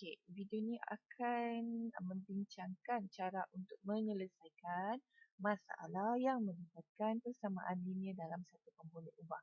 Okey, video ni akan membincangkan cara untuk menyelesaikan masalah yang melibatkan persamaan linear dalam satu pemboleh ubah.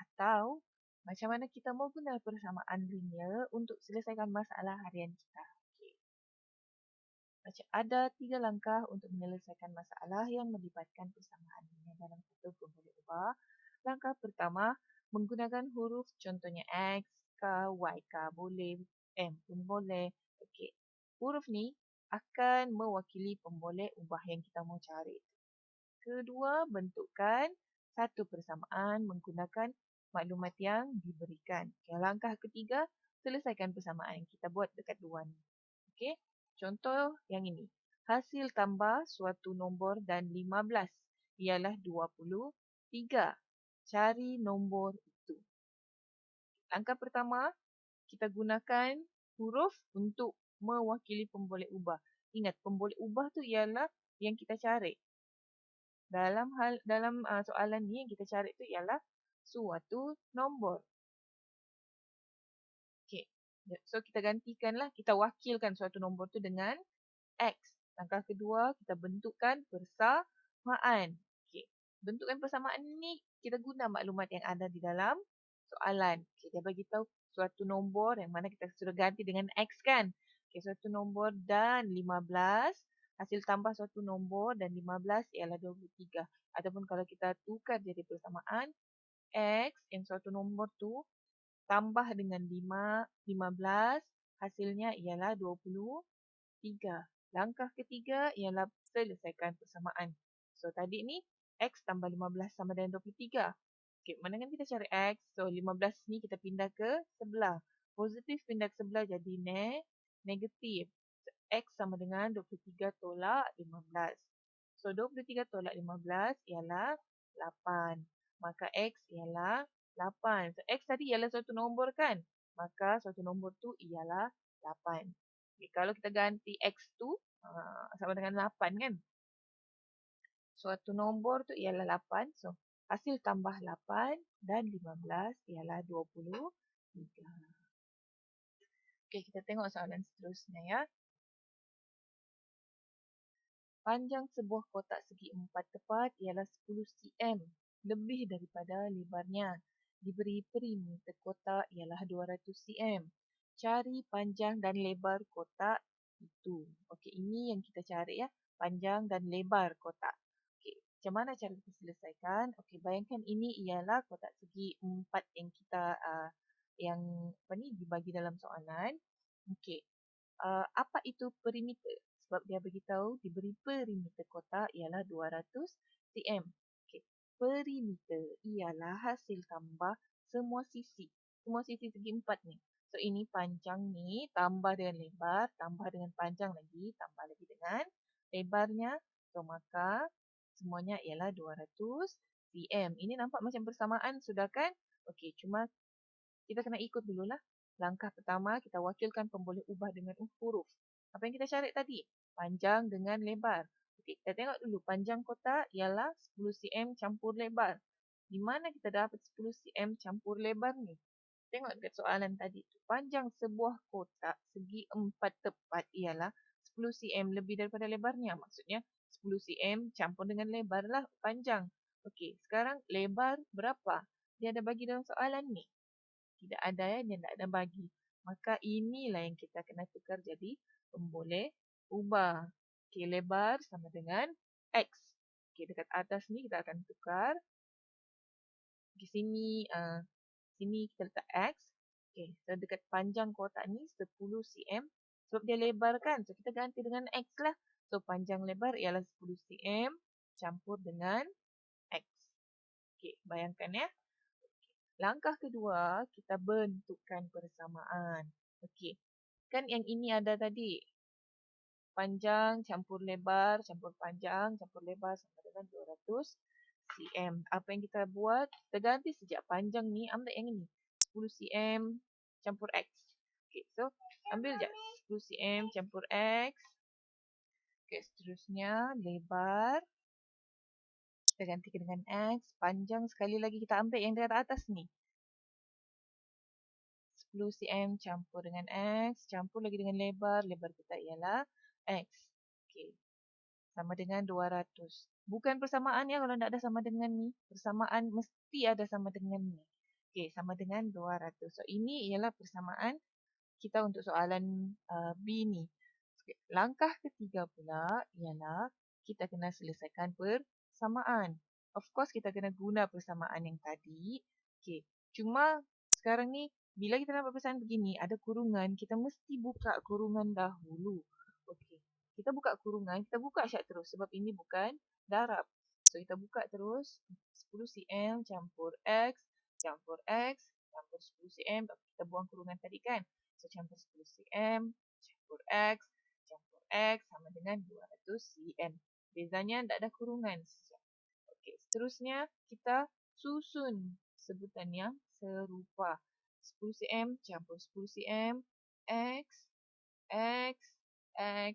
Atau macam mana kita mau guna persamaan linear untuk selesaikan masalah harian kita. Okey. Macam ada 3 langkah untuk menyelesaikan masalah yang melibatkan persamaan linear dalam satu pemboleh ubah. Langkah pertama, menggunakan huruf contohnya X, K, Y, K boleh, M pun boleh. Okey. Huruf ni akan mewakili pemboleh ubah yang kita mau cari. Kedua, bentukkan satu persamaan menggunakan maklumat yang diberikan. Okay, langkah ketiga, selesaikan persamaan yang kita buat dekat luar ni. Okey. Contoh yang ini. Hasil tambah suatu nombor dan 15 ialah 23. Cari nombor itu. Langkah pertama, kita gunakan huruf untuk mewakili pemboleh ubah. Ingat, pemboleh ubah tu ialah yang kita cari. Dalam soalan ni yang kita cari tu ialah suatu nombor. Okey. So kita gantikanlah, kita wakilkan suatu nombor tu dengan X. Langkah kedua, kita bentukkan persamaan. Okey. Bentukkan persamaan ni kita guna maklumat yang ada di dalam soalan. Okey, dia bagi tahu suatu nombor yang mana kita sudah ganti dengan X kan. Okey, suatu nombor dan 15, hasil tambah suatu nombor dan 15 ialah 23. Ataupun kalau kita tukar jadi persamaan, X yang suatu nombor tu tambah dengan 15, hasilnya ialah 23. Langkah ketiga ialah selesaikan persamaan. So tadi ni X tambah 15 sama dengan 23. Okey, mana kan kita cari X. So 15 ni kita pindah ke sebelah. Positif pindah ke sebelah jadi negatif. So, X sama dengan 23 tolak 15. So 23 tolak 15 ialah 8. Maka X ialah 8. So X tadi ialah suatu nombor kan? Maka suatu nombor tu ialah 8. Okay, kalau kita ganti X tu sama dengan 8 kan? Suatu nombor tu ialah 8. So hasil tambah 8 dan 15 ialah 23. Okey, kita tengok soalan seterusnya ya. Panjang sebuah kotak segi 4 tepat ialah 10 cm lebih daripada lebarnya. Diberi perimeter kotak ialah 200 cm. Cari panjang dan lebar kotak itu. Okey, ini yang kita cari ya, panjang dan lebar kotak. Okey, macam mana cara kita selesaikan? Okey, bayangkan ini ialah kotak segi 4 yang kita dibagi dalam soalan. Okey. Apa itu perimeter? Sebab dia beritahu diberi perimeter kotak ialah 200 cm. Okey. Perimeter ialah hasil tambah semua sisi. Semua sisi segi 4 ni. So ini panjang ni tambah dengan lebar, tambah dengan panjang lagi, tambah lagi dengan lebarnya. So maka semuanya ialah 200 cm. Ini nampak macam persamaan sudah kan? Okey, cuma kita kena ikut dululah. Langkah pertama, kita wakilkan pemboleh ubah dengan huruf. Apa yang kita cari tadi? Panjang dengan lebar. Okey, kita tengok dulu. Panjang kotak ialah 10 cm campur lebar. Di mana kita dapat 10 cm campur lebar ni? Tengok dekat soalan tadi. Panjang sebuah kotak segi 4 tepat ialah 10 cm lebih daripada lebarnya. Maksudnya 10 cm campur dengan lebar lah panjang. Okey, sekarang lebar berapa? Dia ada bagi dalam soalan ni. Tidak ada ya, dia tidak ada bagi. Maka inilah yang kita kena tukar jadi pemboleh ubah. Okey, lebar sama dengan X. Okey, dekat atas ni kita akan tukar. Di sini sini kita letak X. Okey, so dekat panjang kotak ni 10 cm. Sebab dia lebar kan, so kita ganti dengan X lah. So panjang lebar ialah 10 cm campur dengan X. Okey, bayangkan ya. Langkah kedua, kita bentukkan persamaan. Okey. Kan yang ini ada tadi. Panjang campur lebar, campur panjang, campur lebar sama dengan 200 cm. Apa yang kita buat? Kita ganti sejak panjang ni, ambil yang ini. 10 cm campur X. Okey, so ambil je 10 cm campur X. Okey, seterusnya lebar. Kita gantikan dengan X. Panjang sekali lagi kita ambil yang dekat atas ni. 10 cm campur dengan X, campur lagi dengan lebar. Lebar kita ialah X. Okey. Sama dengan 200. Bukan persamaan ya kalau tidak ada sama dengan ni. Persamaan mesti ada sama dengan ni. Okey, sama dengan 200. So, ini ialah persamaan kita untuk soalan B ni. Okay. Langkah ketiga pula ialah kita kena selesaikan persamaan. Of course, kita kena guna persamaan yang tadi. Okay. Cuma sekarang ni, bila kita nak buat persamaan begini, ada kurungan, kita mesti buka kurungan dahulu. Okay. Kita buka kurungan, kita buka syak terus sebab ini bukan darab. So, kita buka terus 10 cm campur X, campur X, campur 10 cm. Kita buang kurungan tadi kan. So, campur 10 cm, campur X, campur X sama dengan 200 cm. Bezanya tidak ada kurungan. Okey, seterusnya kita susun sebutan yang serupa. 10 cm campur 10 cm, X, X, X,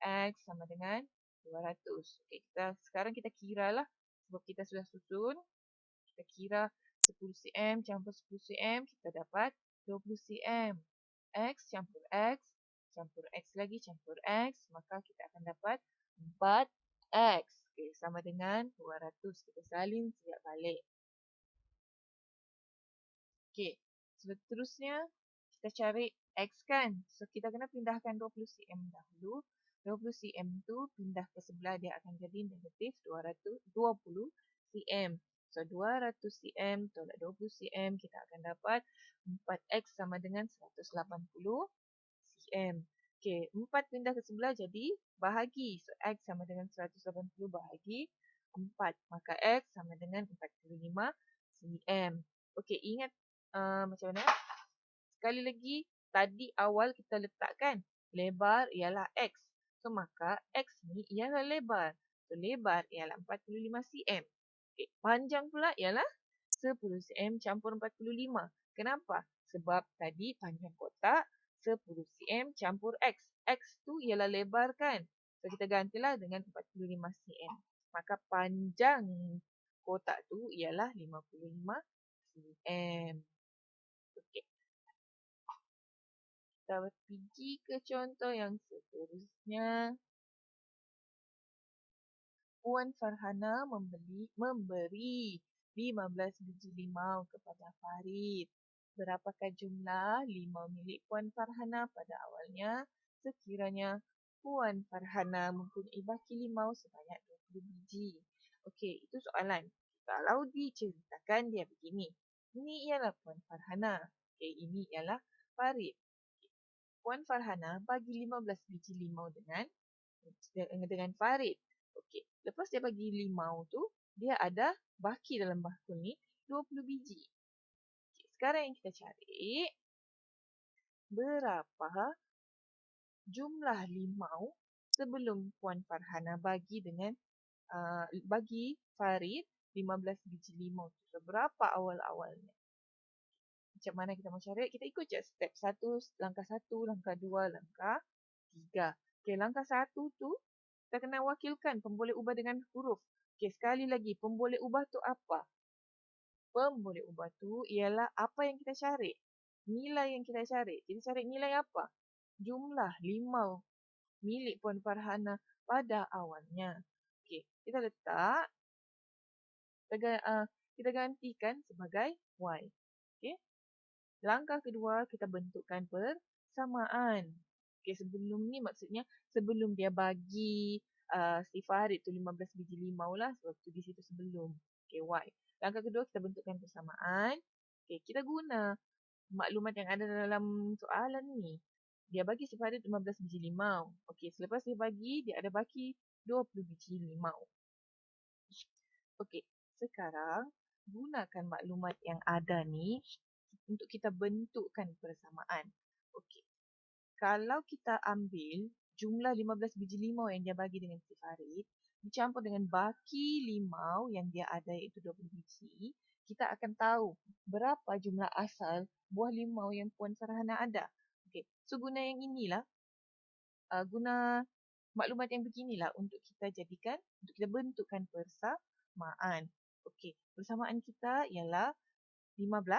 X sama dengan 200. Okey, sekarang kita kiralah sebab kita sudah susun. Kita kira 10 cm campur 10 cm, kita dapat 20 cm. X campur X, campur X lagi, campur X, maka kita akan dapat 4X. Okay, sama dengan 200. Kita salin sekejap balik. Okay, seterusnya kita cari X kan. So, kita kena pindahkan 20 cm dahulu. 20 cm tu pindah ke sebelah, dia akan jadi negatif 20 cm. So, 200 cm tolak 20 cm, kita akan dapat 4X sama dengan 180 cm. Okey, 4 pindah ke sebelah jadi bahagi. So, X sama dengan 180 bahagi 4. Maka X sama dengan 45 cm. Okey, ingat macam mana? Sekali lagi, tadi awal kita letakkan lebar ialah X. So, maka X ni ialah lebar. So, lebar ialah 45 cm. Okay. Panjang pula ialah 10 cm campur 45. Kenapa? Sebab tadi panjang kotak 10 cm campur X. X tu ialah lebar kan? So, kita gantilah dengan 45 cm. Maka panjang kotak tu ialah 55 cm. Okey. Kita pergi ke contoh yang seterusnya. Puan Farhana memberi 15 biji limau kepada Farid. Berapakah jumlah limau milik Puan Farhana pada awalnya sekiranya Puan Farhana mempunyai baki limau sebanyak 20 biji? Okey, itu soalan. Kalau diceritakan dia begini. Ini ialah Puan Farhana. Okey, ini ialah Farid. Puan Farhana bagi 15 biji limau dengan Farid. Okey, lepas dia bagi limau tu, dia ada baki dalam bakul ni 20 biji. Okay, sekarang yang kita cari berapa jumlah limau sebelum Puan Farhana bagi bagi Farid 15 biji limau tu. So, berapa awal-awalnya? Macam mana kita mau cari? Kita ikut je step 1, langkah 1, langkah 2, langkah 3. Okey, langkah 1 tu kita kena wakilkan pemboleh ubah dengan huruf. Okey, sekali lagi, pemboleh ubah tu apa? Pemboleh ubah tu ialah apa yang kita cari. Nilai yang kita cari. Kita cari nilai apa? Jumlah limau milik Puan Farhana pada awalnya. Okey, kita letak, kita gantikan sebagai Y. Okey. Langkah kedua, kita bentukkan persamaan. Okey, sebelum ni maksudnya sebelum dia bagi si Farid tu 15 biji limau lah sebab tu di situ sebelum. Okey, Y. Langkah kedua kita bentukkan persamaan. Okey, kita guna maklumat yang ada dalam soalan ni. Dia bagi si Farid 15 biji limau. Okey, selepas dia bagi, dia ada baki 20 biji limau. Okey, sekarang gunakan maklumat yang ada ni untuk kita bentukkan persamaan. Okey. Kalau kita ambil jumlah 15 biji limau yang dia bagi dengan si Farid, dicampur dengan baki limau yang dia ada iaitu 20 biji, kita akan tahu berapa jumlah asal buah limau yang Puan Farhana ada. Okey, so guna yang inilah, guna maklumat yang beginilah untuk kita jadikan, untuk kita bentukkan persamaan. Okey, persamaan kita ialah 15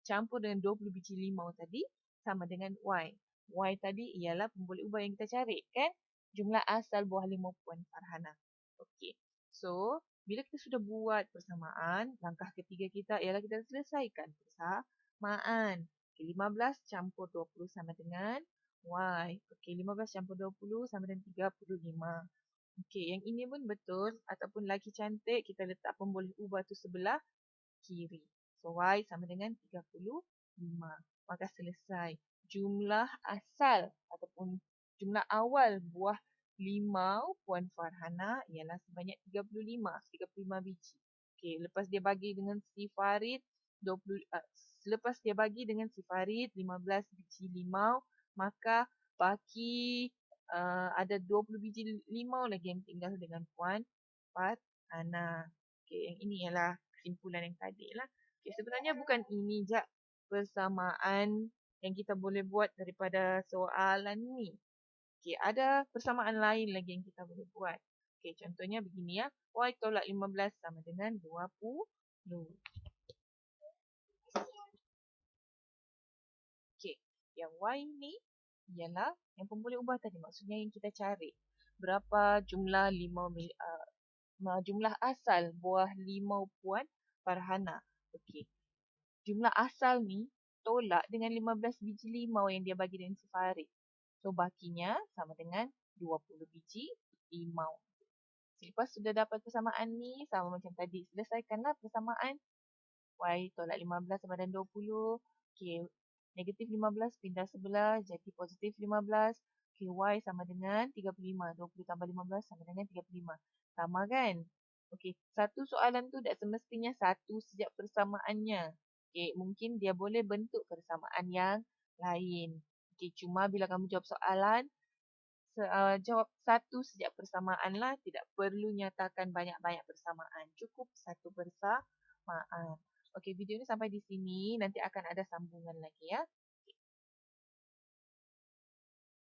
campur dengan 20 biji limau tadi sama dengan Y. Y tadi ialah pemboleh ubah yang kita cari, kan? Jumlah asal buah limau Puan Farhana. Okey. So, bila kita sudah buat persamaan, langkah ketiga kita ialah kita selesaikan persamaan. Okey, 15 campur 20 sama dengan Y. Okey, 15 campur 20 sama dengan 35. Okey, yang ini pun betul ataupun lagi cantik, kita letak pemboleh ubah tu sebelah kiri. So, Y sama dengan 35. Maka selesai. Jumlah asal ataupun jumlah awal buah limau Puan Farhana ialah sebanyak 35 biji. Okey, lepas dia bagi dengan si Farid 20 selepas dia bagi dengan si Farid 15 biji limau, maka baki ada 20 biji limau lagi yang tinggal dengan Puan Farhana. Okey, yang ini ialah kesimpulan yang tadi lah. Okay, sebenarnya bukan ini je persamaan yang kita boleh buat daripada soalan ni. Okay, ada persamaan lain lagi yang kita boleh buat. Okay, contohnya begini ya. Y tolak 15 sama dengan 20. Okay, yang Y ni ialah yang pemboleh ubah tadi. Maksudnya yang kita cari. Berapa jumlah jumlah asal buah limau Puan Farhana. Okey. Jumlah asal ni tolak dengan 15 biji limau yang dia bagi dengan si Farid. So, bakinya sama dengan 20 biji limau. Selepas sudah dapat persamaan ni, sama macam tadi. Selesaikanlah persamaan. Y tolak 15 sama dengan 20. Okay, negatif 15 pindah sebelah jadi positif 15. Okay, Y sama dengan 35. 20 tambah 15 sama dengan 35. Sama kan? Okey, satu soalan tu tak semestinya satu sejak persamaannya. Okey, mungkin dia boleh bentuk persamaan yang lain. Okey, cuma bila kamu jawab soalan, jawab satu sejak persamaan lah. Tidak perlu nyatakan banyak-banyak persamaan. Cukup satu persamaan. Okey, video ni sampai di sini. Nanti akan ada sambungan lagi ya.